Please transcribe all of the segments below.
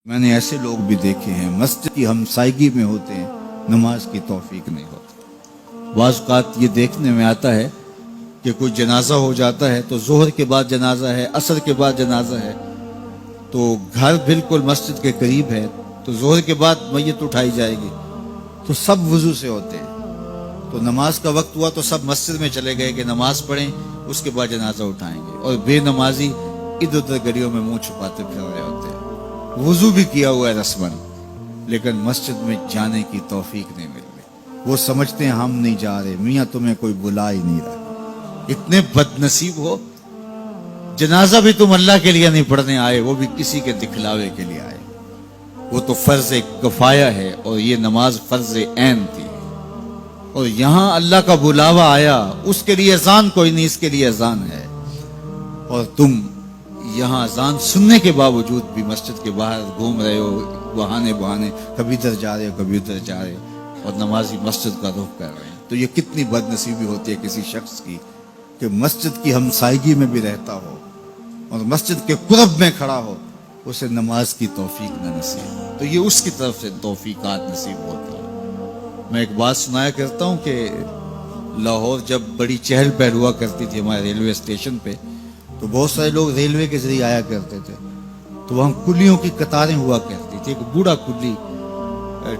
میں نے ایسے لوگ بھی دیکھے ہیں مسجد کی ہمسائیگی میں ہوتے ہیں، نماز کی توفیق نہیں ہوتی۔ بعض اوقات یہ دیکھنے میں آتا ہے کہ کوئی جنازہ ہو جاتا ہے تو ظہر کے بعد جنازہ ہے، عصر کے بعد جنازہ ہے، تو گھر بالکل مسجد کے قریب ہے، تو ظہر کے بعد میت اٹھائی جائے گی، تو سب وضو سے ہوتے ہیں، تو نماز کا وقت ہوا تو سب مسجد میں چلے گئے کہ نماز پڑھیں، اس کے بعد جنازہ اٹھائیں گے، اور بے نمازی ادھر ادھر گلیوں میں منہ چھپاتے پھر رہے ہوتے ہیں۔ وضو بھی کیا ہوا ہے رسمن، لیکن مسجد میں جانے کی توفیق نہیں مل رہی۔ وہ سمجھتے ہیں ہم نہیں جا رہے، میاں تمہیں کوئی بلا ہی نہیں رہا۔ اتنے بد نصیب ہو، جنازہ بھی تم اللہ کے لیے نہیں پڑھنے آئے، وہ بھی کسی کے دکھلاوے کے لیے آئے۔ وہ تو فرض کفایہ ہے اور یہ نماز فرض عین تھی، اور یہاں اللہ کا بلاوا آیا، اس کے لیے اذان کوئی نہیں، اس کے لیے اذان ہے، اور تم یہاں اذان سننے کے باوجود بھی مسجد کے باہر گھوم رہے ہو، بہانے بہانے کبھی ادھر جا رہے ہو کبھی ادھر جا رہے ہو، اور نمازی مسجد کا رخ کر رہے ہیں۔ تو یہ کتنی بد نصیبی ہوتی ہے کسی شخص کی کہ مسجد کی ہمسائیگی میں بھی رہتا ہو اور مسجد کے قرب میں کھڑا ہو، اسے نماز کی توفیق نہ نصیب ہو۔ تو یہ اس کی طرف سے توفیقات نصیب ہوتی ہیں۔ میں ایک بات سنایا کرتا ہوں کہ لاہور جب بڑی چہل پہل ہوا کرتی تھی ہمارے ریلوے اسٹیشن پہ، تو بہت سارے لوگ ریلوے کے ذریعے آیا کرتے تھے، تو وہاں کلیوں کی قطاریں ہوا کرتی تھی۔ ایک بوڑھا کلی،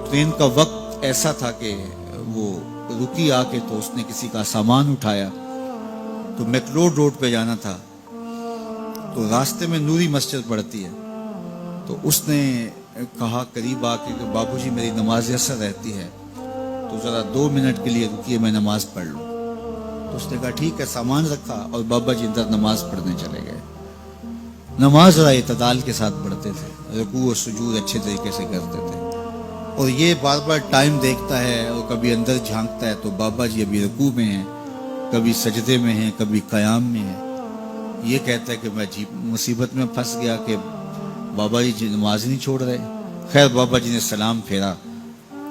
ٹرین کا وقت ایسا تھا کہ وہ رکی آ کے، تو اس نے کسی کا سامان اٹھایا، تو میکلوڈ روڈ پہ جانا تھا، تو راستے میں نوری مسجد پڑتی ہے، تو اس نے کہا قریب آ کے کہ بابو جی میری نماز عصر رہتی ہے، تو ذرا 2 منٹ کے لیے رکیے، میں نماز پڑھ لوں۔ تو اس نے کہا ٹھیک ہے، سامان رکھا اور بابا جی اندر نماز پڑھنے چلے گئے۔ نماز ذرا اعتدال کے ساتھ پڑھتے تھے، رکوع و سجود اچھے طریقے سے کرتے تھے، اور یہ بار بار ٹائم دیکھتا ہے اور کبھی اندر جھانکتا ہے، تو بابا جی ابھی رکوع میں ہیں، کبھی سجدے میں ہیں، کبھی قیام میں ہیں۔ یہ کہتا ہے کہ میں عجیب مصیبت میں پھنس گیا کہ بابا جی نماز نہیں چھوڑ رہے۔ خیر بابا جی نے سلام پھیرا،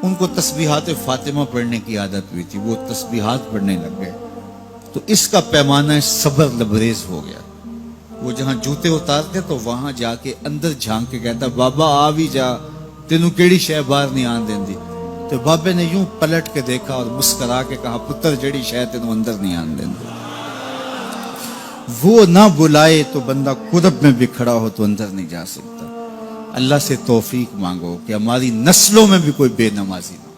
ان کو تسبیحات فاطمہ پڑھنے کی عادت ہوئی تھی، وہ تسبیحات پڑھنے لگ گئے، تو اس کا پیمانہ صبر لبریز ہو گیا۔ وہ جہاں جوتے اتارتے تو وہاں جا کے اندر جھانک کے کہتا بابا آ بھی جا، تینوں کیڑی شے باہر نہیں آن دیندی۔ تو بابے نے یوں پلٹ کے دیکھا اور مسکرا کے کہا پتر جڑی شے تینوں اندر نہیں آن دیندی۔ وہ نہ بلائے تو بندہ قرب میں بھی کھڑا ہو تو اندر نہیں جا سکتا۔ اللہ سے توفیق مانگو کہ ہماری نسلوں میں بھی کوئی بے نمازی نہ ہو،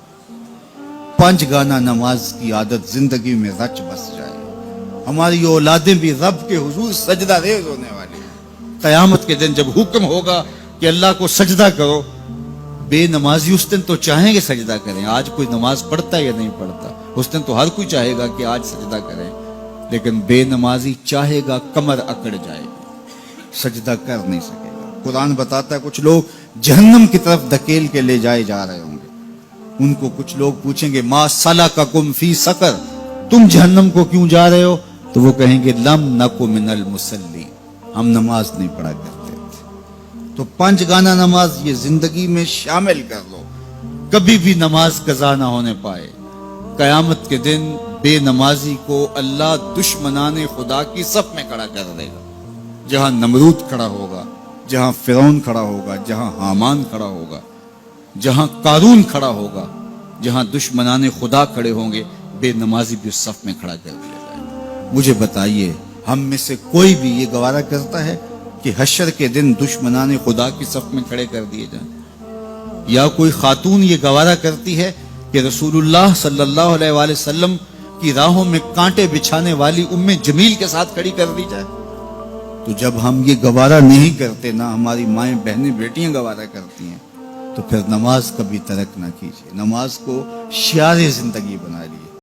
5 گانا نماز کی عادت زندگی میں رچ بس جائے، ہماری اولادیں بھی رب کے حضور سجدہ ریز ہونے والی ہیں۔ قیامت کے دن جب حکم ہوگا کہ اللہ کو سجدہ کرو، بے نمازی اس دن تو چاہیں گے سجدہ کریں، آج کوئی نماز پڑھتا ہے یا نہیں پڑھتا، اس دن تو ہر کوئی چاہے گا کہ آج سجدہ کریں، لیکن بے نمازی چاہے گا کمر اکڑ جائے گا، سجدہ کر نہیں سکے گا۔ قرآن بتاتا ہے کچھ لوگ جہنم کی طرف دھکیل کے لے جائے جا رہے ہوں گے، ان کو کچھ لوگ پوچھیں گے ما سلککم فی سقر، تم جہنم کو کیوں جا رہے ہو؟ تو وہ کہیں گے لم نکو من المصلین، ہم نماز نہیں پڑھا کرتے تھے۔ تو 5 گانا نماز یہ زندگی میں شامل کر لو، کبھی بھی نماز قضا نہ ہونے پائے۔ قیامت کے دن بے نمازی کو اللہ دشمنان خدا کی صف میں کھڑا کر دے گا، جہاں نمرود کھڑا ہوگا، جہاں فرعون کھڑا ہوگا، جہاں حامان کھڑا ہوگا، جہاں قارون کھڑا ہوگا، جہاں دشمنان خدا کھڑے ہوں گے، بے نمازی بھی اس صف میں کھڑا کر دیا جائے گا۔ مجھے بتائیے ہم میں سے کوئی بھی یہ گوارہ کرتا ہے کہ حشر کے دن دشمنان خدا کی صف میں کھڑے کر دیے جائیں؟ یا کوئی خاتون یہ گوارہ کرتی ہے کہ رسول اللہ صلی اللہ علیہ وآلہ وسلم کی راہوں میں کانٹے بچھانے والی ام جمیل کے ساتھ کھڑی کر دی جائے؟ تو جب ہم یہ گوارہ نہیں کرتے، نہ ہماری مائیں بہنیں بیٹیاں گوارہ کرتی ہیں، تو پھر نماز کبھی ترک نہ کیجیے، نماز کو شعار زندگی بنا لیجیے۔